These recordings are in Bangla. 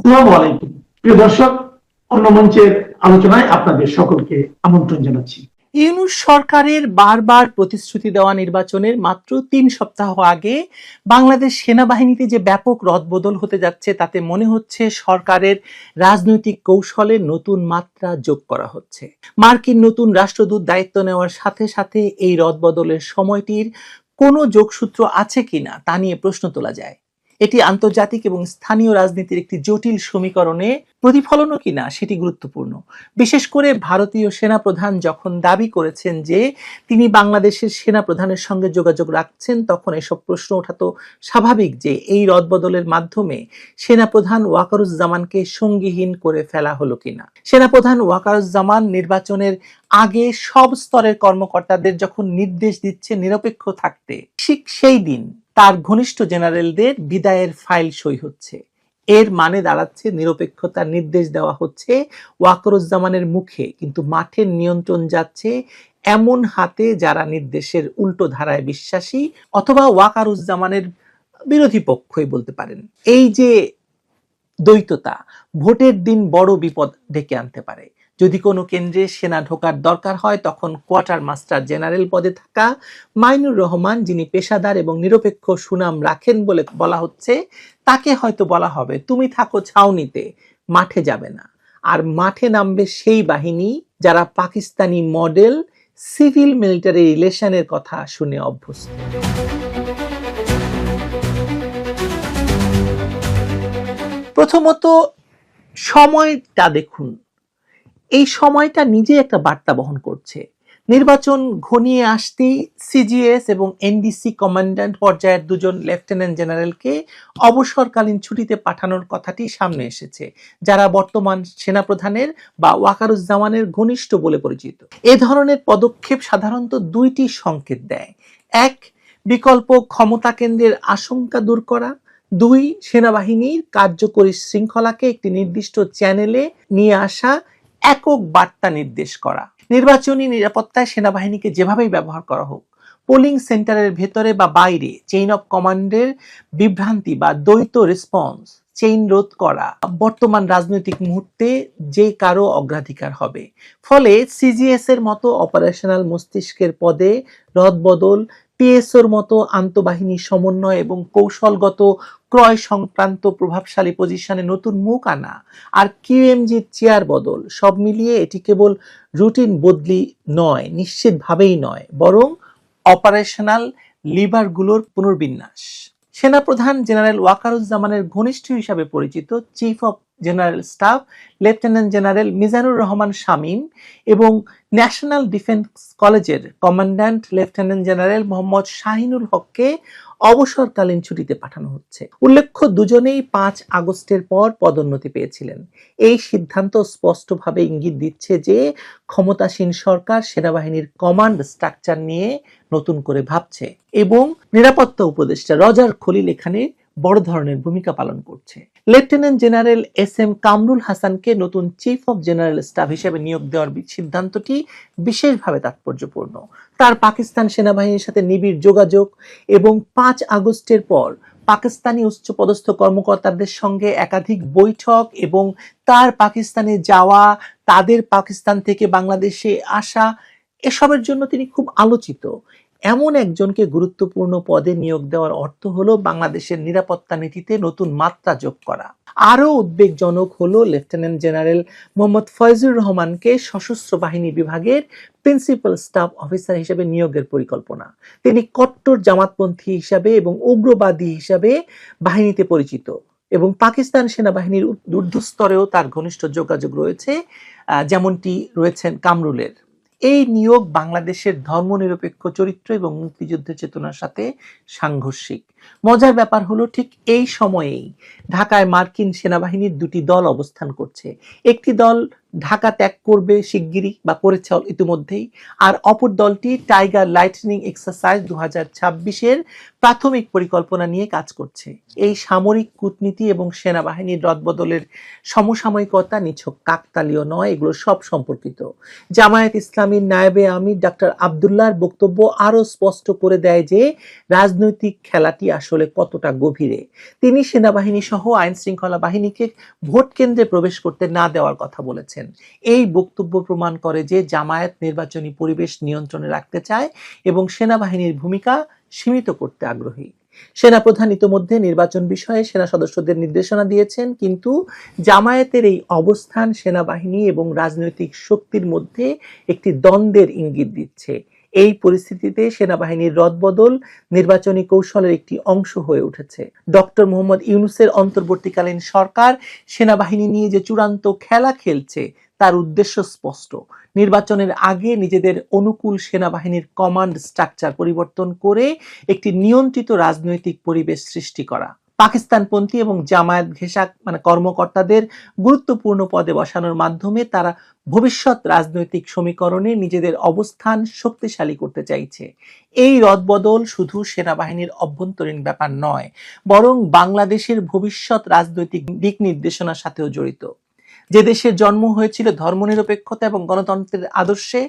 আসসালামু আলাইকুম প্রিয় দর্শক, অন্য মঞ্চের আলোচনায় আপনাদের সকলকে আমন্ত্রণ জানাচ্ছি। ইউনূস সরকারের বারবার প্রতিশ্রুতি দেওয়া নির্বাচনের মাত্র ৩ সপ্তাহ আগে বাংলাদেশ সেনাবাহিনীতে যে ব্যাপক রদবদল হতে যাচ্ছে তাতে মনে হচ্ছে সরকারের রাজনৈতিক কৌশলে নতুন মাত্রা যোগ করা হচ্ছে। মার্কিন নতুন রাষ্ট্রদূত দায়িত্ব নেওয়ার সাথে সাথে এই রদবদলের সময়টির কোনো যোগসূত্র আছে কিনা তা নিয়ে প্রশ্ন তোলা যায়। এটি আন্তর্জাতিক এবং স্থানীয় রাজনীতির একটি জটিল সমীকরণে প্রতিফলনও কিনা সেটি গুরুত্বপূর্ণ। বিশেষ করে ভারতীয় সেনাপ্রধান যখন দাবি করেছেন যে তিনি বাংলাদেশের সেনাপ্রধানের সঙ্গে যোগাযোগ রাখছেন, তখন এসব প্রশ্ন ওঠা তো স্বাভাবিক যে এই রদবদলের মাধ্যমে সেনাপ্রধান ওয়াকারুজ্জামানকে সঙ্গীহীন করে ফেলা হলো কিনা। সেনাপ্রধান ওয়াকারুজ্জামান নির্বাচনের আগে সব স্তরের কর্মকর্তাদের যখন নির্দেশ দিচ্ছে নিরপেক্ষ থাকতে, ঠিক সেই দিন তার ঘনিষ্ঠ জেনারেলদের বিদায়ের ফাইল সই হচ্ছে। এর মানে দাঁড়াচ্ছে নিরপেক্ষতার নির্দেশ দেওয়া হচ্ছে ওয়াকারুজ্জামানের মুখে, কিন্তু মাঠের নিয়ন্ত্রণ যাচ্ছে এমন হাতে যারা নির্দেশের উল্টো ধারায় বিশ্বাসী অথবা ওয়াকারুজ্জামানের বিরোধী পক্ষই বলতে পারেন। এই যে দ্বৈততা ভোটের দিন বড় বিপদ ডেকে আনতে পারে। যদি কোনো কেন্দ্রে সেনা ঢোকার দরকার হয়, তখন কোয়ার্টার মাস্টার জেনারেল পদে থাকা মাইনুর রহমান, যিনি পেশাদার এবং নিরপেক্ষ সুনাম রাখেন বলে বলা হচ্ছে, তাকে হয়তো বলা হবে তুমি থাকো ছাউনিতে, মাঠে যাবে না। আর মাঠে নামবে সেই বাহিনী যারা পাকিস্তানি মডেল সিভিল মিলিটারি রিলেশনের কথা শুনে অভ্যস্ত। প্রথমত সময়টা দেখুন, এই সময়টা নিজে একটা বার্তা বহন করছে। নির্বাচন ঘনিয়ে আসতেই সিজিএস এবং এনডিসি কমান্ড্যান্ট পর্যায়ের দুজন লেফটেন্যান্ট জেনারেলকে অবসরকালীন ছুটিতে পাঠানোর কথাটি সামনে এসেছে, যারা বর্তমান সেনাপ্রধানের বা ওয়াকারুজ্জামানের ঘনিষ্ঠ বলে পরিচিত। এ ধরনের পদক্ষেপ সাধারণত দুইটি সংকেত দেয়: এক, বিকল্প ক্ষমতা কেন্দ্রের আশঙ্কা দূর করা; দুই, সেনাবাহিনীর কার্যকরী শৃঙ্খলাকে একটি নির্দিষ্ট চ্যানেলে নিয়ে আসা, একক বার্তা নির্দেশ করা। নির্বাচনী নিরাপত্তায় সেনাবাহিনীকে যেভাবেই ব্যবহার করা হোক, পোলিং সেন্টারের ভেতরে বা বাইরে চেইন অফ কমান্ডের বিভ্রান্তি বা দ্বৈত রেসপন্স চেইন রোধ করা বর্তমান রাজনৈতিক মুহূর্তে যে কারো অগ্রাধিকার হবে। ফলে সিজিএস এর মতো অপারেশনাল মস্তিষ্কের পদে রদবদল, পিএসওর মতো আন্তঃবাহিনী সমন্বয় এবং কৌশলগত ক্রয় সংক্রান্ত প্রভাবশালী পজিশনে নতুন মুখ আনা, আর কিউএমজির চেয়ার বদল, সব মিলিয়ে এটি কেবল রুটিন বদলি নয়, নিশ্চিতভাবেই নয়, বরং অপারেশনাল লিভারগুলোর পুনর্বিন্যাস। সেনাপ্রধান জেনারেল ওয়াকারুজ্জামানের ঘনিষ্ঠ হিসাবে পরিচিত chief of general staff lieutenant general Mizanur Rahman Shamim এবং ন্যাশনাল ডিফেন্স কলেজের commandant lieutenant general Mohammad Shahinul হককে অবসরকালীন ছুটিতে পাঠানো হচ্ছে। উল্লেখ্য, দুজনেই 5 আগস্টের পর পদোন্নতি পেয়েছিলেন। এই সিদ্ধান্ত স্পষ্টভাবে ইঙ্গিত দিচ্ছে যে ক্ষমতাসীন সরকার সেনাবাহিনীর কমান্ড স্ট্রাকচার নিয়ে নতুন করে ভাবছে এবং নিরাপত্তা উপদেষ্টা রজার খলিল এখানে বড় ধরনের ভূমিকা পালন করছে। Lieutenant general S M Kamrul হাসানকে নতুন চিফ অফ জেনারেল স্টাফ হিসেবে নিয়োগ দেওয়ার সিদ্ধান্তটি বিশেষভাবে তাৎপর্যপূর্ণ। তার পাকিস্তান সেনাবাহিনীর সাথে নিবিড় যোগাযোগ এবং 5 আগস্টের পর পাকিস্তানি উচ্চপদস্থ কর্মকর্তাদের সঙ্গে একাধিক বৈঠক এবং তার পাকিস্তানে যাওয়া, তাদের পাকিস্তান থেকে বাংলাদেশে আসা, এসবের জন্য তিনি খুব আলোচিত। এমন একজনকে গুরুত্বপূর্ণ পদে নিয়োগ দেওয়ার অর্থ হলো বাংলাদেশের নিরাপত্তা নীতিতে নতুন মাত্রা যোগ করা। আরও উদ্বেগজনক হলো লেফটেন্যান্ট জেনারেল মোহাম্মদ ফয়জুর রহমানকে সশস্ত্র বাহিনী বিভাগের প্রিন্সিপাল স্টাফ অফিসার হিসেবে নিয়োগের পরিকল্পনা। তিনি কট্টর জামাতপন্থী হিসাবে এবং উগ্রবাদী হিসাবে বাহিনীতে পরিচিত এবং পাকিস্তান সেনাবাহিনীর ঊর্ধ্বস্তরেও তার ঘনিষ্ঠ যোগাযোগ রয়েছে, যেমনটি রয়েছেন কামরুলের। এই নিয়োগ বাংলাদেশের ধর্মনিরপেক্ষ চরিত্র এবং মুক্তিযুদ্ধের চেতনার সাথে সাংঘর্ষিক। মজার ব্যাপার হলো, ঠিক এই সময়েই ঢাকায় মার্কিন সেনাবাহিনীর দুটি দল অবস্থান করছে। একটি দল ঢাকা ত্যাগ করবে শিগগিরই বা করেছে ইতিমধ্যেই, আর অপর দলটি টাইগার লাইটনিং এক্সারসাইজ 2026-এর প্রাথমিক পরিকল্পনা নিয়ে কাজ করছে। এই সামরিক কূটনীতি এবং সেনাবাহিনীর রদবদলের সমসাময়িকতা নিছক কাকতালীয় নয়, এগুলো সব সম্পর্কিত। জামায়াত ইসলামীর নায়েবে আমির ডক্টর আব্দুল্লাহর বক্তব্য আরো স্পষ্ট করে দেয় যে রাজনৈতিক খেলাটি আসলে কতটা গভীরে। তিনি সেনাবাহিনী সহ আইন শৃঙ্খলা বাহিনীকে ভোট কেন্দ্রে প্রবেশ করতে না দেওয়ার কথা বলেছেন। এই বক্তব্য প্রমাণ করে যে জামায়াত নির্বাচনী পরিবেশ নিয়ন্ত্রণে রাখতে চায় এবং সেনাবাহিনীর ভূমিকা সীমিত করতে আগ্রহী। সেনাপ্রধান ইতোমধ্যে নির্বাচন বিষয়ে সেনা সদস্যদের নির্দেশনা দিয়েছেন, কিন্তু জামায়াতের এই অবস্থান সেনাবাহিনী এবং রাজনৈতিক শক্তির মধ্যে একটি দ্বন্দ্বের ইঙ্গিত দিচ্ছে। এই পরিস্থিতিতে সেনাবাহিনীর রদবদল নির্বাচনী কৌশলের একটি অংশ হয়ে উঠেছে। ডক্টর মোহাম্মদ ইউনূসের অন্তর্বর্তীকালীন সরকার সেনাবাহিনী নিয়ে যে চূড়ান্ত খেলা খেলছে তার উদ্দেশ্য স্পষ্ট। নির্বাচনের আগে নিজেদের অনুকূল সেনাবাহিনীর কমান্ড স্ট্রাকচার পরিবর্তন করে একটি নিয়ন্ত্রিত রাজনৈতিক পরিবেশ সৃষ্টি করা। পাকিস্তানপন্থী এবং জামায়াত ঘেঁষা কর্মকর্তাদের গুরুত্বপূর্ণ পদে বসানোর মাধ্যমে তারা ভবিষ্যৎ রাজনৈতিক সমীকরণে নিজেদের অবস্থান শক্তিশালী করতে চাইছে। এই রদবদল শুধু সেনাবাহিনীর অভ্যন্তরীণ ব্যাপার নয়, বরং বাংলাদেশের ভবিষ্যৎ রাজনৈতিক দিক নির্দেশনার সাথেও জড়িত। যে দেশের জন্ম হয়েছিল ধর্মনিরপেক্ষতা এবং গণতন্ত্রের আদর্শে,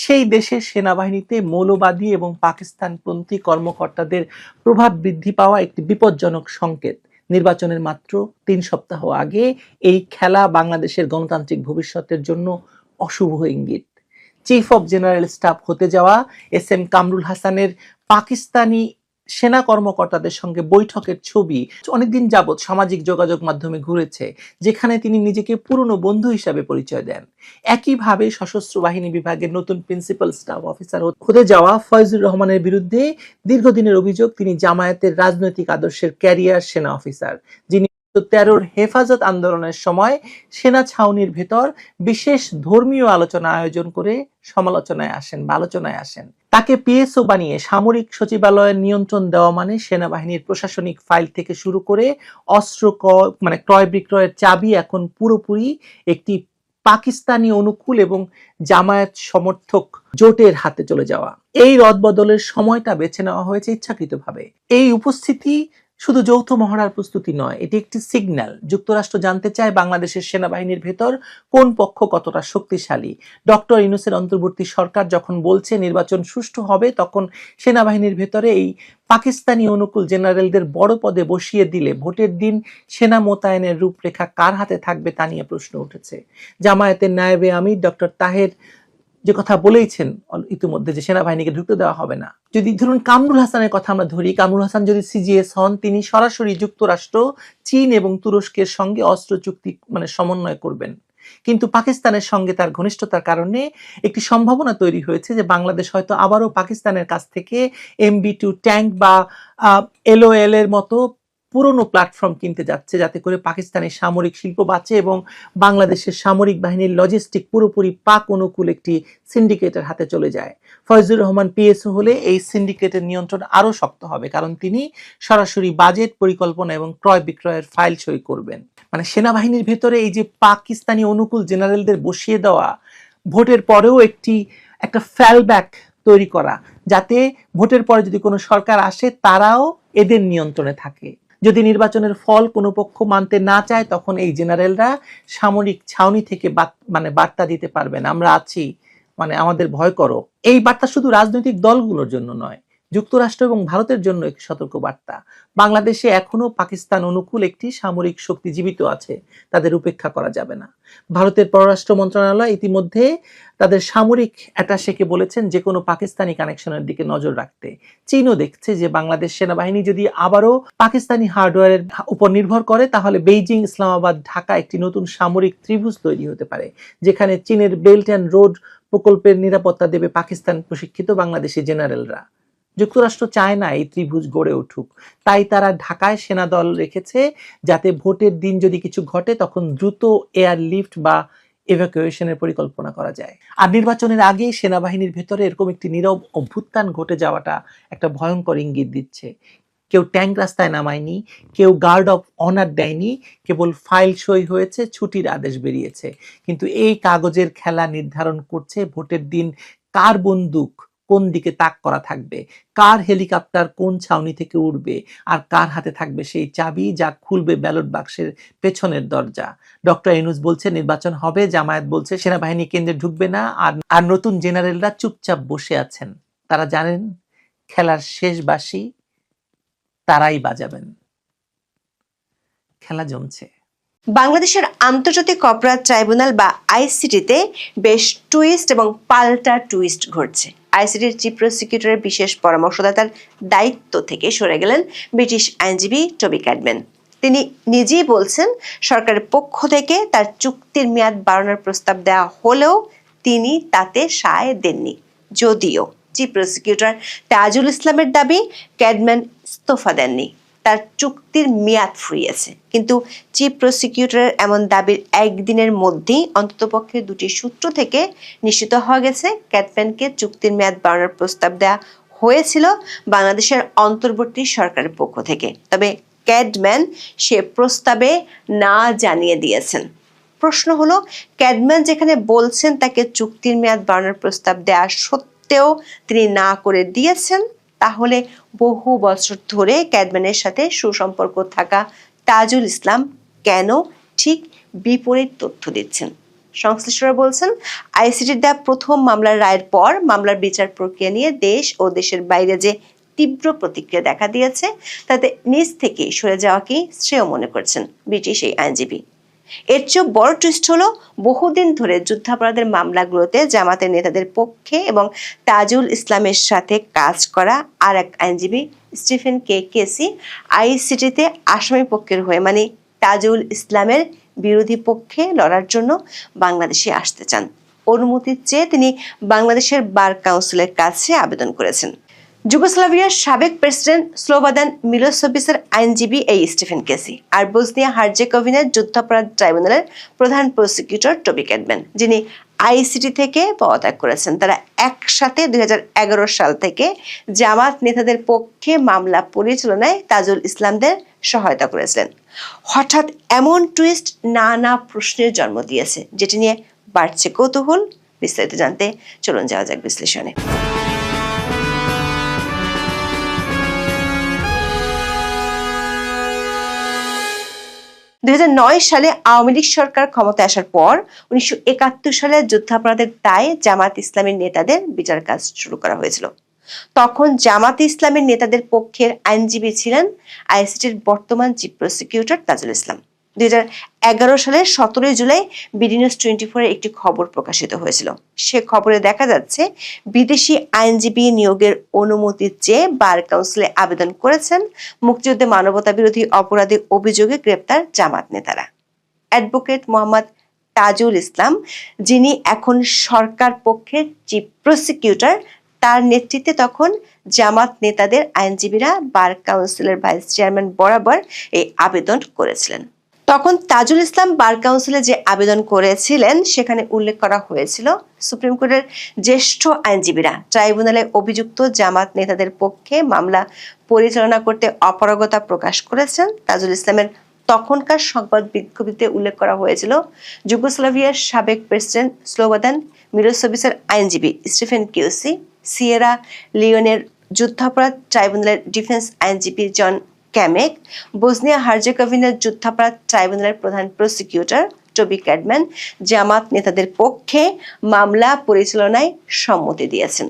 সেই দেশের সেনাবাহিনীতে মৌলবাদী এবং পাকিস্তানপন্থী কর্মকর্তাদের প্রভাব বৃদ্ধি পাওয়া একটি বিপজ্জনক সংকেত। নির্বাচনের মাত্র 3 সপ্তাহ আগে এই খেলা বাংলাদেশের গণতান্ত্রিক ভবিষ্যতের জন্য অশুভ ইঙ্গিত। চিফ অব জেনারেল স্টাফ হতে যাওয়া এস.এম. কামরুল হাসানের পাকিস্তানি সেনা কর্মকর্তাদের সঙ্গে বৈঠকের ছবি অনেকদিন যাবৎ সামাজিক যোগাযোগ মাধ্যমে ঘুরেছে, যেখানে তিনি নিজেকে পুরনো বন্ধু হিসাবে পরিচয় দেন। একইভাবে সশস্ত্র বাহিনী বিভাগের নতুন প্রিন্সিপাল স্টাফ অফিসার হতে যাওয়া ফয়জুর রহমানের বিরুদ্ধে দীর্ঘদিনের অভিযোগ তিনি জামায়াতের রাজনৈতিক আদর্শের ক্যারিয়ার সেনা অফিসার, যিনি 13 হেফাজত আন্দোলনের সময় সেনা ছাউনির ভেতর বিশেষ ধর্মীয় আলোচনা আয়োজন করে সমালোচনায় আসেন বা আলোচনায় আসেন। তাকে পিএসও বানিয়ে সামরিক সচিবালয়ের নিয়ন্ত্রণ দেওয়া মানে সেনাবাহিনীর প্রশাসনিক ফাইল থেকে শুরু করে অস্ত্র ক্রয় বিক্রয়ের চাবি এখন পুরোপুরি একটি পাকিস্তানি অনুকূল এবং জামায়াত সমর্থক জোটের হাতে চলে যাওয়া। এই রদবদলের সময়টা বেছে নেওয়া হয়েছে ইচ্ছাকৃতভাবে। এই উপস্থিতি শুধু যৌথ মহড়ার প্রস্তুতি নয়, এটি একটি সিগন্যাল। যুক্তরাষ্ট্র জানতে চায় বাংলাদেশের সেনাবাহিনীর ভেতর কোন পক্ষ কতটা শক্তিশালী। ডক্টর ইউনূসের অন্তর্বর্তী সরকার যখন বলছে নির্বাচন সুষ্ঠু হবে, তখন সেনাবাহিনীর ভেতরে এই পাকিস্তানি অনুকূল জেনারেলদের বড় পদে বসিয়ে দিলে ভোটের দিন সেনা মোতায়েনের রূপরেখা কার হাতে থাকবে তা নিয়ে প্রশ্ন উঠেছে। জামায়াতের নায়েবে আমির ডক্টর তাহের যে কথা বলেইছেন ইতিমধ্যে যে সেনাবাহিনীকে ঢুকতে দেওয়া হবে না। যদি ধরুন কামরুল হাসানের কথা আমরা ধরি, কামরুল হাসান যদি সিজিএস হন, তিনি সরাসরি যুক্তরাষ্ট্র, চীন এবং তুরস্কের সঙ্গে অস্ত্র চুক্তি সমন্বয় করবেন। কিন্তু পাকিস্তানের সঙ্গে তার ঘনিষ্ঠতার কারণে একটি সম্ভাবনা তৈরি হয়েছে যে বাংলাদেশ হয়তো আবারও পাকিস্তানের কাছ থেকে MB2 ট্যাঙ্ক বা LOL এর মতো পুরনো প্ল্যাটফর্ম কিনতে যাচ্ছে, যাতে করে পাকিস্তানের সামরিক শিল্প বাঁচে এবং বাংলাদেশের সামরিক বাহিনীর লজিস্টিক পুরোপুরি পাক অনুকূল একটি সিন্ডিকেটের হাতে চলে যায়। ফয়জুর রহমান পিএসও হলে এই সিন্ডিকেটের নিয়ন্ত্রণ আরো শক্ত হবে, কারণ তিনি সরাসরি বাজেট পরিকল্পনা এবং ক্রয় বিক্রয়ের ফাইল সই করবেন। মানে সেনাবাহিনীর ভেতরে এই যে পাকিস্তানি অনুকূল জেনারেলদের বসিয়ে দেওয়া, ভোটের পরেও একটা ফ্যালব্যাক তৈরি করা, যাতে ভোটের পরে যদি কোনো সরকার আসে তারাও এদের নিয়ন্ত্রণে থাকে। যদি নির্বাচনের ফল কোনো পক্ষ মানতে না চায়, তখন এই জেনারেলরা সামরিক ছাউনি থেকে বার্তা দিতে পারবেন, আমরা আছি, আমাদের ভয় করো। এই বার্তা শুধু রাজনৈতিক দলগুলোর জন্য নয়, যুক্তরাষ্ট্র এবং ভারতের জন্য একটি সতর্ক বার্তা। বাংলাদেশে এখনো পাকিস্তান অনুকূল একটি সামরিক শক্তি জীবিত আছে, তাদের উপেক্ষা করা যাবে না। ভারতের পররাষ্ট্র মন্ত্রণালয় ইতিমধ্যে তাদের সামরিক অ্যাটাশেকে বলেছেন যে কোনো পাকিস্তানি কানেকশনের দিকে নজর রাখতে। চীনও দেখছে যে বাংলাদেশ সেনাবাহিনী যদি আবারও পাকিস্তানি হার্ডওয়্যারের উপর নির্ভর করে, তাহলে বেইজিং, ইসলামাবাদ, ঢাকা একটি নতুন সামরিক ত্রিভুজ তৈরি হতে পারে, যেখানে চীনের বেল্ট অ্যান্ড রোড প্রকল্পের নিরাপত্তা দেবে পাকিস্তান প্রশিক্ষিত বাংলাদেশি জেনারেলরা। যুক্তরাষ্ট্র চায় না এই ত্রিভুজ গড়ে উঠুক, তাই তারা ঢাকায় সেনাদল রেখেছে, যাতে ভোটের দিন যদি কিছু ঘটে তখন দ্রুত এয়ার লিফট বা এভাকুয়েশনের পরিকল্পনা করা যায়। আর নির্বাচনের আগে সেনাবাহিনীর ভেতরে এরকম একটি নীরব অভ্যুত্থান ঘটে যাওয়াটা একটা ভয়ঙ্কর ইঙ্গিত দিচ্ছে। কেউ ট্যাঙ্ক রাস্তায় নামায়নি, কেউ গার্ড অফ অনার দেয়নি, কেবল ফাইল সই হয়েছে, ছুটির আদেশ বেরিয়েছে। কিন্তু এই কাগজের খেলা নির্ধারণ করছে ভোটের দিন কার বন্দুক কোন দিকে তাক করা থাকবে, কার হেলিকপ্টার কোন ছাউনি থেকে উঠবে, আর কার হাতে থাকবে সেই চাবি যা খুলবে ব্যালট বাক্সের পেছনের দরজা। ডক্টর ইউনূস বলছে নির্বাচন হবে, জামায়াত বলছে সেনাবাহিনী কেন্দ্রে ঢুকবে না, আর নতুন জেনারেলরা চুপচাপ বসে আছেন। তারা জানেন খেলার শেষ বাঁশি তারাই বাজাবেন। খেলা জমছে। বাংলাদেশের আন্তর্জাতিক অপরাধ ট্রাইব্যুনাল বা আইসিটিতে বেশ টুইস্ট এবং পাল্টা টুইস্ট ঘটছে। আইসিটির চিফ প্রসিকিউটরের বিশেষ পরামর্শদাতার দায়িত্ব থেকে সরে গেলেন ব্রিটিশ আইনজীবী টবি ক্যাডম্যান। তিনি নিজেই বলছেন সরকারের পক্ষ থেকে তার চুক্তির মেয়াদ বাড়ানোর প্রস্তাব দেওয়া হলেও তিনি তাতে সায় দেননি। যদিও চিফ প্রসিকিউটর তাজুল ইসলামের দাবি ক্যাডম্যান ইস্তফা দেননি, তার চুক্তির মেয়াদ ফুরিয়েছে। কিন্তু চিফ প্রসিকিউটরের এমন দাবির একদিনের মধ্যেই অন্ততপক্ষে দুটি সূত্র থেকে নিশ্চিত হওয়া গেছে ক্যাডম্যানকে চুক্তির মেয়াদ বাড়ানোর প্রস্তাব দেওয়া হয়েছিল বাংলাদেশের অন্তর্বর্তী সরকারের পক্ষ থেকে। তবে ক্যাডম্যান সে প্রস্তাবে না জানিয়ে দিয়েছেন। প্রশ্ন হলো, ক্যাডম্যান যেখানে বলছেন তাকে চুক্তির মেয়াদ বাড়ানোর প্রস্তাব দেওয়া সত্ত্বেও তিনি না করে দিয়েছেন, তাহলে বহু বছর ধরে ক্যাডম্যানের সাথে সুসম্পর্ক থাকা তাজুল ইসলাম কেন ঠিক বিপরীত তথ্য দিচ্ছেন? সংশ্লিষ্টরা বলছেন আইসিটির দেওয়া প্রথম মামলার রায়ের পর মামলার বিচার প্রক্রিয়া নিয়ে দেশ ও দেশের বাইরে যে তীব্র প্রতিক্রিয়া দেখা দিয়েছে তাতে নিজ থেকে সরে যাওয়াকেই শ্রেয় মনে করছেন ব্রিটিশ এই আইনজীবী। এর চেয়ে বড় টুইস্ট হলো, বহুদিন ধরে যুদ্ধাপরাধের মামলাগুলোতে জামাতের নেতাদের পক্ষে এবং তাজুল ইসলামের সাথে কাজ করা আর এক আইনজীবী স্টিফেন কেসি আইসিটিতে আসামি পক্ষের হয়ে মানে তাজুল ইসলামের বিরোধী পক্ষে লড়ার জন্য বাংলাদেশে আসতে চান। অনুমতি চেয়ে তিনি বাংলাদেশের বার কাউন্সিলের কাছে আবেদন করেছেন। যুগোস্লাভিয়ার সাবেক প্রেসিডেন্ট স্লোবাদান মিলোসেভিচের আইনজীবী এই স্টিফেন কেসি আর বসনিয়া হার্জেগোভিনার যুদ্ধাপরাধ ট্রাইব্যুনালের প্রধান প্রসিকিউটর টবি ক্যাডম্যান, যিনি আইসিটি থেকে পদত্যাগ করেছেন, তারা একসাথে 2011 সাল থেকে জামাত নেতাদের পক্ষে মামলা পরিচালনায় তাজুল ইসলামদের সহায়তা করেছিলেন। হঠাৎ এমন টুইস্ট নানা প্রশ্নের জন্ম দিয়েছে, যেটি নিয়ে বাড়ছে কৌতূহল। বিস্তারিত জানতে চলুন যাওয়া যাক বিশ্লেষণে। 2009 সালে আওয়ামী লীগ সরকার ক্ষমতায় আসার পর 1971 সালে যুদ্ধাপরাধের দায়ে জামাত ইসলামের নেতাদের বিচার কাজ শুরু করা হয়েছিল। তখন জামাত ইসলামের নেতাদের পক্ষের আইনজীবী ছিলেন আইসিটির বর্তমান চিফ প্রসিকিউটর তাজুল ইসলাম। 2011 সালের 17 জুলাই বিডি নিউজ 24 একটি খবর প্রকাশিত হয়েছিল। সে খবরে দেখা যাচ্ছে বিদেশি আইনজীবী নিয়োগের অনুমতি চেয়ে বার কাউন্সিলে আবেদন করেছেন মুক্তিযুদ্ধে মানবতা বিরোধী অপরাধের অভিযোগে গ্রেপ্তার জামাত নেতারা। অ্যাডভোকেট মোহাম্মদ তাজুল ইসলাম, যিনি এখন সরকার পক্ষের চিফ প্রসিকিউটর, তার নেতৃত্বে তখন জামাত নেতাদের আইনজীবীরা বার কাউন্সিলের ভাইস চেয়ারম্যান বরাবর এই আবেদন করেছিলেন। তখন তাজুল ইসলাম বার কাউন্সিলে যে আবেদন করেছিলেন সেখানে উল্লেখ করা হয়েছিল সুপ্রিম কোর্টের জ্যেষ্ঠ আইনজীবীরা ট্রাইব্যুনালে অভিযুক্ত জামাত নেতাদের পক্ষে মামলা পরিচালনা করতে অপারগতা প্রকাশ করেছেন। তাজুল ইসলামের তখনকার সংবাদ বিজ্ঞপ্তিতে উল্লেখ করা হয়েছিল যুগোস্লাভিয়ার সাবেক প্রেসিডেন্ট স্লোবাদান মিলোসেভিচের আইনজীবী স্টিফেন কেসি, সিয়েরা লিওনের যুদ্ধাপরাধ ট্রাইব্যুনালের ডিফেন্স আইনজীবী জন ক্যামেক, বসনিয়া হার্জেগোভিনার যুদ্ধাপরাধ ট্রাইব্যুনালের প্রধান প্রসিকিউটর টবি ক্যাডম্যান জামাত নেতাদের পক্ষে মামলা পরিচালনায় সম্মতি দিয়েছেন।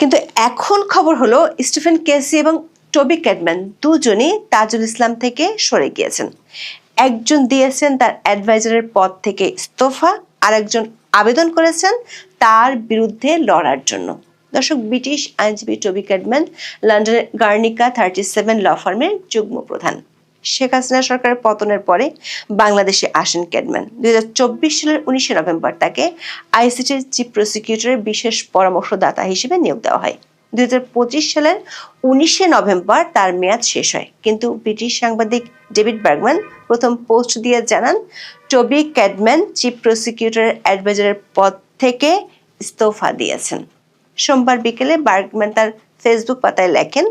কিন্তু এখন খবর হলো স্টিফেন কেসি এবং টবি ক্যাডম্যান দুজনই তাজুল ইসলাম থেকে সরে গিয়েছেন। একজন দিয়েছেন তার অ্যাডভাইজারের পদ থেকে ইস্তফা, আর একজন আবেদন করেছেন তার বিরুদ্ধে লড়ার জন্য। দর্শক, ব্রিটিশ আইনজীবী টবি ক্যাডম্যান লন্ডনের গার্নিকা 37 ল ফার্মের যুগ্ম প্রধান। শেখ হাসিনা সরকারের পতনের পরে বাংলাদেশে আসেন ক্যাডম্যান। 2024 সালের 19 নভেম্বর তাকে আইসিটির চিফ প্রসিকিউটরের বিশেষ পরামর্শদাতা হিসেবে নিয়োগ দেওয়া হয়। 2025 সালের 19 নভেম্বর তার মেয়াদ শেষ হয়, কিন্তু ব্রিটিশ সাংবাদিক ডেভিড বার্গম্যান প্রথম পোস্ট দিয়ে জানান টবি ক্যাডম্যান চিফ প্রসিকিউটরের অ্যাডভাইজারের পদ থেকে ইস্তফা দিয়েছেন। সোমবার বিকেলে বার্গম্যান তার ফেসবুক পাতায় লেখেন,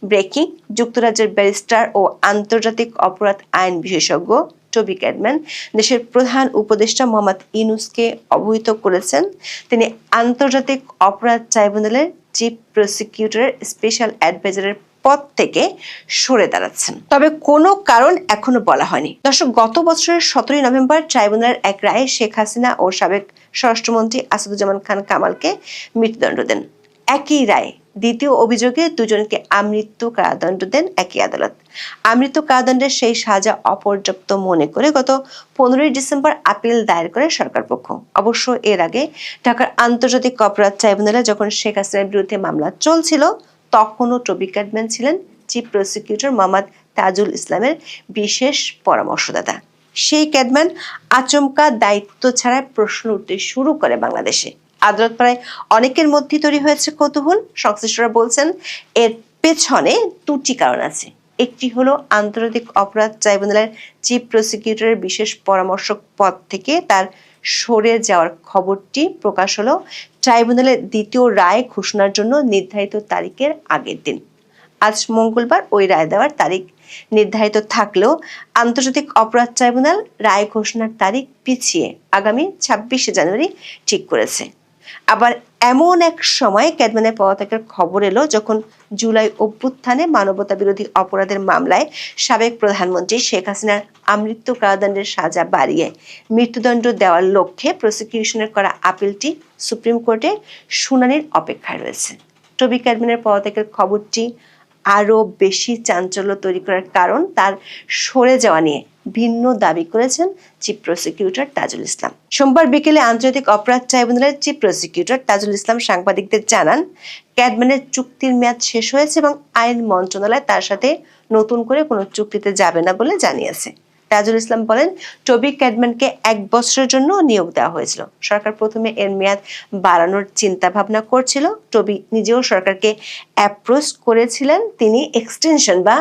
ব্রেকিং, যুক্তরাজ্যের ব্যারিস্টার ও আন্তর্জাতিক অপরাধ আইন বিশেষজ্ঞ টবি ক্যাডম্যান দেশের প্রধান উপদেষ্টা মোহাম্মদ ইউনূসকে অবহিত করেছেন তিনি আন্তর্জাতিক অপরাধ ট্রাইব্যুনালের চিফ প্রসিকিউটরের স্পেশাল অ্যাডভাইজারের পদ থেকে সরে দাঁড়াচ্ছেন। তবে কোনো কারণ এখনো বলা হয়নি। দর্শক, গত বছরের 17 নভেম্বর ট্রাইব্যুনালের এক রায়ে শেখ হাসিনা ও সাবেক স্বরাষ্ট্রমন্ত্রী আসাদুজ্জামান খান কামালকে মৃত্যুদণ্ড দেন। একই রায়ে দ্বিতীয় অভিযোগে দুজনকে আমৃত্যু কারাদণ্ড দেন একই আদালত। আমৃত্যু কারাদণ্ডের সেই সাজা অপর্যাপ্ত মনে করে গত 15 ডিসেম্বর আপিল দায়ের করে সরকার পক্ষ। অবশ্য এর আগে ঢাকার আন্তর্জাতিক অপরাধ ট্রাইব্যুনালে যখন শেখ হাসিনার বিরুদ্ধে মামলা চলছিল তখনও টবি ক্যাডম্যান ছিলেন চিফ প্রসিকিউটর মোহাম্মদ তাজুল ইসলামের বিশেষ পরামর্শদাতা। সেই ক্যাডম্যান আচমকা দায়িত্ব ছাড়াই প্রশ্ন উঠতে শুরু করে বাংলাদেশে। আদালত প্রায় অনেকের মধ্যে তৈরি হয়েছে কৌতূহল। সংশ্লিষ্টরা বলছেন এর পেছনে দুটি কারণ আছে। একটি হলো আন্তর্জাতিক অপরাধ ট্রাইব্যুনালের চিফ প্রসিকিউটরের বিশেষ পরামর্শক পদ থেকে তার সরে যাওয়ার খবরটি প্রকাশ হলো ট্রাইব্যুনালের দ্বিতীয় রায় ঘোষণার জন্য নির্ধারিত তারিখের আগের দিন। আজ মঙ্গলবার ওই রায় দেওয়ার তারিখ নির্ধারিত থাকলেও আন্তর্জাতিক অপরাধ ট্রাইব্যুনাল রায় ঘোষণার তারিখ পিছিয়ে আগামী 26 জানুয়ারি ঠিক করেছে। আবার এমন এক সময় ক্যাডম্যানের পদত্যাগের খবর এলো যখন জুলাই অভ্যুত্থানে মানবতা বিরোধী অপরাধের মামলায় সাবেক প্রধানমন্ত্রী শেখ হাসিনার আমৃত্যু কারাদণ্ডের সাজা বাড়িয়ে মৃত্যুদণ্ড দেওয়ার লক্ষ্যে প্রসিকিউশনের করা আপিলটি সুপ্রিম কোর্টে শুনানির অপেক্ষায় রয়েছে। টবি ক্যাডম্যানের পদত্যাগের খবরটি আরো বেশি চাঞ্চল্য তৈরি করার কারণ তার সরে যাওয়া নিয়ে ভিন্ন দাবি করেছেন চিফ প্রসিকিউটর তাজুল ইসলাম। সোমবার বিকেলে আন্তর্জাতিক অপরাধ ট্রাইব্যুনালের চিফ প্রসিকিউটর তাজুল ইসলাম সাংবাদিকদের জানান ক্যাডম্যানের চুক্তির মেয়াদ শেষ হয়েছে এবং আইন মন্ত্রণালয় তার সাথে নতুন করে কোনো চুক্তিতে যাবে না বলে জানিয়েছে। তাজুল ইসলাম বলেন টবি ক্যাডম্যানকে 1 বছরের জন্য নিয়োগ দেওয়া হয়েছিল। সরকার প্রথমে এর মেয়াদ বাড়ানোর চিন্তা ভাবনা করছিল। টবি নিজেও সরকারকে অ্যাপ্রোচ করেছিলেন তিনি এক্সটেনশন বা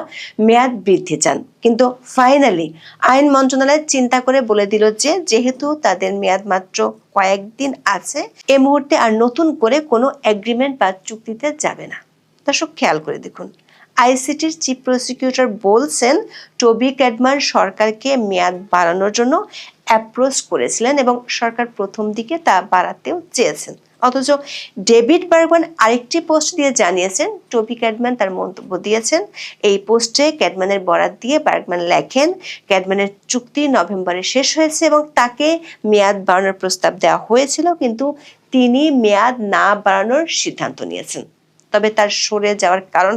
মেয়াদ বৃদ্ধি চান, কিন্তু ফাইনালি আইন মন্ত্রণালয় চিন্তা করে বলে দিল যে যেহেতু তাদের মেয়াদ মাত্র কয়েকদিন আছে এই মুহূর্তে আর নতুন করে কোনো এগ্রিমেন্ট বা চুক্তিতে যাবে না। দর্শক, খেয়াল করে দেখুন, আইসিটির চিফ প্রসিকিউটর বলছেন টবি ক্যাডম্যান সরকারকে মেয়াদ বাড়ানোর জন্য অ্যাপ্রোচ করেছিলেন এবং সরকার প্রথম দিকে তা বাড়াতেও চেয়েছেন। অথচ ডেভিড বার্গম্যান আরেকটি পোস্ট দিয়ে জানিয়েছেন টবি ক্যাডম্যান তার মন্তব্য দিয়েছেন। এই পোস্টে ক্যাডম্যানের বরাত দিয়ে বার্গম্যান লেখেন ক্যাডম্যানের চুক্তি নভেম্বরে শেষ হয়েছে এবং তাকে মেয়াদ বাড়ানোর প্রস্তাব দেওয়া হয়েছিল, কিন্তু তিনি মেয়াদ না বাড়ানোর সিদ্ধান্ত নিয়েছেন। তবে তার সরে যাওয়ার কারণ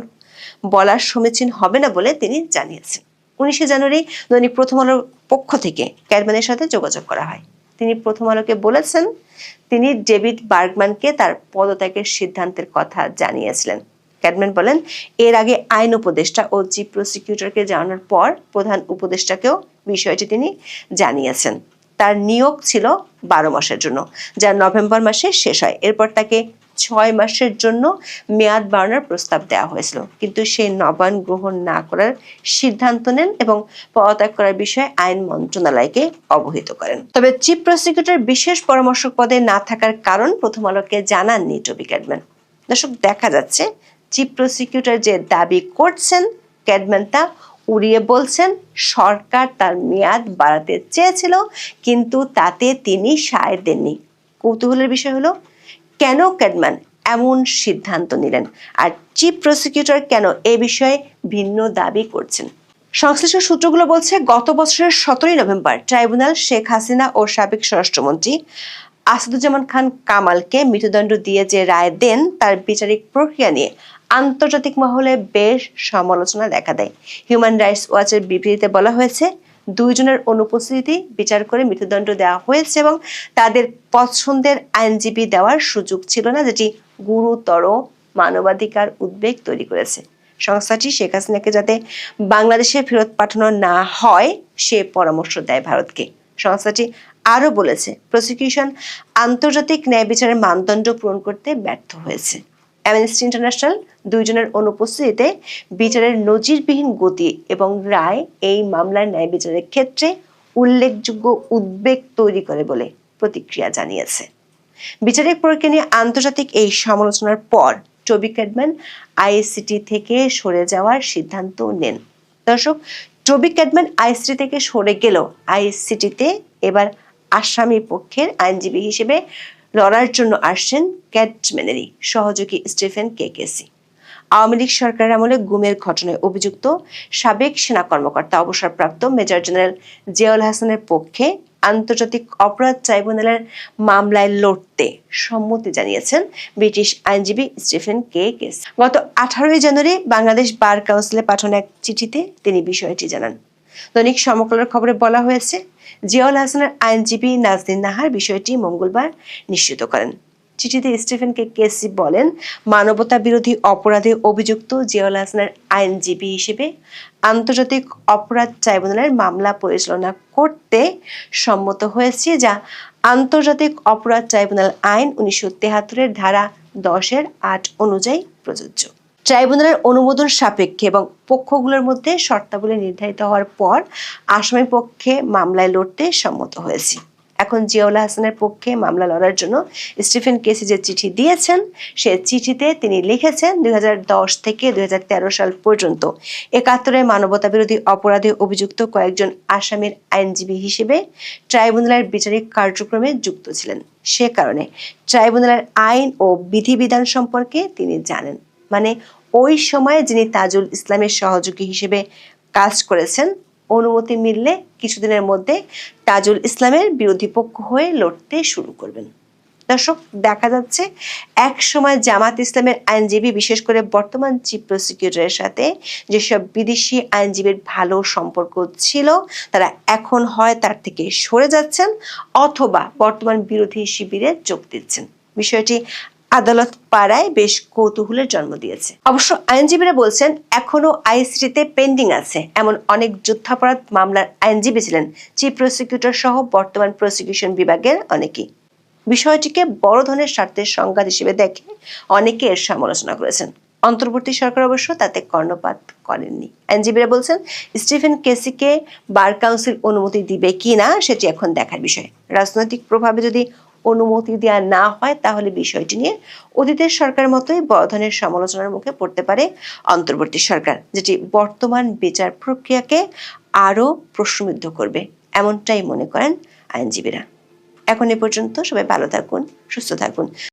বলা সমীচীন হবে না বলে তিনি জানিয়েছেন। 19 জানুয়ারি দৈনিক প্রথম আলোর পক্ষ থেকে ক্যাডম্যানের সাথে যোগাযোগ করা হয়। তিনি প্রথম আলোকে বলেছেন তিনি ডেভিড বার্গম্যানকে তার পদত্যাগের সিদ্ধান্তের কথা জানিয়েছিলেন। ক্যাডম্যান বলেন এর আগে আইন উপদেষ্টা ও চিফ প্রসিকিউটরকে জানানোর পর প্রধান উপদেষ্টাকেও বিষয়টি তিনি জানিয়েছেন। তার নিয়োগ ছিল 12 মাসের জন্য, যা নভেম্বর মাসে শেষ হয়। এরপর তাকে 6 মাসের জন্য মেয়াদ বাড়ানোর প্রস্তাব দেওয়া হয়েছিল, কিন্তু সেই নবায়ন গ্রহণ না করার সিদ্ধান্ত নেন এবং পদত্যাগ করার বিষয়ে আইন মন্ত্রণালয়কে অবহিত করেন। তবে চিফ প্রসিকিউটর বিশেষ পরামর্শক পদে না থাকার কারণ প্রথম আলোকে জানাননি টবি ক্যাডম্যান। দর্শক, দেখা যাচ্ছে চিফ প্রসিকিউটর যে দাবি করছেন ক্যাডম্যান তা উড়িয়ে বলছেন সরকার তার মেয়াদ বাড়াতে চেয়েছিল, কিন্তু তাতে তিনি সায় দেননি। কৌতূহলের বিষয় হলো কেন ক্যাডম্যান এমন সিদ্ধান্ত নিলেন আর চিফ প্রসিকিউটর কেন এ বিষয়ে ভিন্ন দাবি করছেন। সংশ্লিষ্ট সূত্রগুলো বলছে গত বছরের 17 নভেম্বর ট্রাইব্যুনাল শেখ হাসিনা ও সাবেক স্বরাষ্ট্রমন্ত্রী আসাদুজ্জামান খান কামালকে মৃত্যুদণ্ড দিয়ে যে রায় দেন তার বিচারিক প্রক্রিয়া নিয়ে আন্তর্জাতিক মহলে বেশ সমালোচনা দেখা দেয়। হিউম্যান রাইটস ওয়াচের বিবৃতিতে বলা হয়েছে 2 জনের অনুপস্থিতি বিচার করে মৃত্যুদণ্ড দেওয়া হয়েছে এবং তাদের পছন্দের আইনজীবী দেওয়ার সুযোগ ছিল না, যেটি গুরুতর মানবাধিকার উদ্বেগ তৈরি করেছে। সংস্থাটি শেখ হাসিনাকে যাতে বাংলাদেশে ফেরত পাঠানো না হয় সে পরামর্শ দেয় ভারতকে। সংস্থাটি আরো বলেছে প্রসিকিউশন আন্তর্জাতিক ন্যায় বিচারের মানদণ্ড পূরণ করতে ব্যর্থ হয়েছে। অ্যামনেস্টি ইন্টারন্যাশনাল 2 জনের অনুপস্থিতিতে বিচারের নজিরবিহীন গতি এবং রায় এই মামলার ন্যায় বিচারের ক্ষেত্রে উল্লেখযোগ্য উদ্বেগ তৈরি করে বলে প্রতিক্রিয়া জানিয়েছে। বিচারিক প্রক্রিয়া নিয়ে আন্তর্জাতিক এই সমালোচনার পর টবি ক্যাডম্যান আইসিটি থেকে সরে যাওয়ার সিদ্ধান্ত নেন। দর্শক, টবি ক্যাডম্যান আইসিটি থেকে সরে গেলেও আইসিটিতে এবার আসামি পক্ষের আইনজীবী হিসেবে লড়ার জন্য আসছেন ক্যাডম্যানেরই সহযোগী স্টিফেন কেকেসি। আওয়ামী লীগ সরকারের আমলে গুমের ঘটনায় অভিযুক্ত সাবেক সেনা কর্মকর্তা অবসরপ্রাপ্ত মেজর জেনারেল জিয়াউল হাসানের পক্ষে আন্তর্জাতিক অপরাধ ট্রাইব্যুনালের মামলায় লড়তে সম্মতি জানিয়েছেন ব্রিটিশ আইনজীবী স্টিফেন কেকেসি। গত 18 জানুয়ারি বাংলাদেশ বার কাউন্সিলে পাঠানো এক চিঠিতে তিনি বিষয়টি জানান। দৈনিক সমকালের খবরে বলা হয়েছে, জিয়াউল হাসানের আইনজীবী নাজনীন নাহার বিষয়টি মঙ্গলবার নিশ্চিত করেন। চিঠিতে স্টিফেন কেকেসি বলেন, মানবতা বিরোধী অপরাধে অভিযুক্ত জিয়াউল হাসানের আইনজীবী হিসেবে আন্তর্জাতিক অপরাধ ট্রাইব্যুনালের মামলা পরিচালনা করতে সম্মত হয়েছে, যা আন্তর্জাতিক অপরাধ ট্রাইব্যুনাল আইন 1973 ধারা 10(8) অনুযায়ী প্রযোজ্য। ট্রাইব্যুনালের অনুমোদন সাপেক্ষে এবং পক্ষগুলোর মধ্যে শর্তাবলী নির্ধারিত হওয়ার পর আসামি পক্ষে মামলায় লড়তে সম্মত হয়েছি। এখন জিয়াউল হাসানের পক্ষে মামলা লড়ার জন্য স্টিফেন কেসি যে চিঠি দিয়েছেন, সে চিঠিতে তিনি লিখেছেন 2010 থেকে 2013 সাল পর্যন্ত 71 মানবতা বিরোধী অপরাধে অভিযুক্ত কয়েকজন আসামির আইনজীবী হিসেবে ট্রাইব্যুনালের বিচারিক কার্যক্রমে যুক্ত ছিলেন। সে কারণে ট্রাইব্যুনালের আইন ও বিধিবিধান সম্পর্কে তিনি জানেন। মানে ওই সময়ে যিনি তাজুল ইসলামের সহযোগী হিসেবে কাজ করেছেন, অনুমতি মিললে কিছুদিনের মধ্যে তাজুল ইসলামের বিরোধী পক্ষ হয়ে লড়তে শুরু করবেন। দর্শক, দেখা যাচ্ছে এক সময় জামাত ইসলামের আইনজীবী, বিশেষ করে বর্তমান চিফ প্রসিকিউটরের সাথে যেসব বিদেশি আইনজীবীর ভালো সম্পর্ক ছিল, তারা এখন হয় তার থেকে সরে যাচ্ছেন অথবা বর্তমান বিরোধী শিবিরে যোগ দিচ্ছেন। বিষয়টি আদালত পাড়ায় বেশ কৌতূহলের জন্ম দিয়েছে। অবশ্য আইনজীবীরা বলছেন, এখনো আইসিটিতে পেন্ডিং আছে এমন অনেক যুদ্ধাপরাধ মামলার আইনজীবী ছিলেন চিফ প্রসিকিউটর সহ বর্তমান প্রসিকিউশন বিভাগের অনেকেই। বিষয়টিকে বড় ধরনের স্বার্থের সংঘাত হিসেবে দেখে অনেকে এর সমালোচনা করেছেন। অন্তর্বর্তী সরকার অবশ্য তাতে কর্ণপাত করেননি। আইনজীবীরা বলছেন, স্টিফেন কেসিকে বার কাউন্সিল অনুমতি দিবে কিনা সেটি এখন দেখার বিষয়। রাজনৈতিক প্রভাবে যদি অনুমতি দেওয়া না হয়, তাহলে বিষয়টি নিয়ে অতীতের সরকার মতোই বড় ধরনের সমালোচনার মুখে পড়তে পারে অন্তর্বর্তী সরকার, যেটি বর্তমান বিচার প্রক্রিয়াকে আরো প্রশ্নবিদ্ধ করবে, এমনটাই মনে করেন আইনজীবীরা। এখন এ পর্যন্ত। সবাই ভালো থাকুন, সুস্থ থাকুন।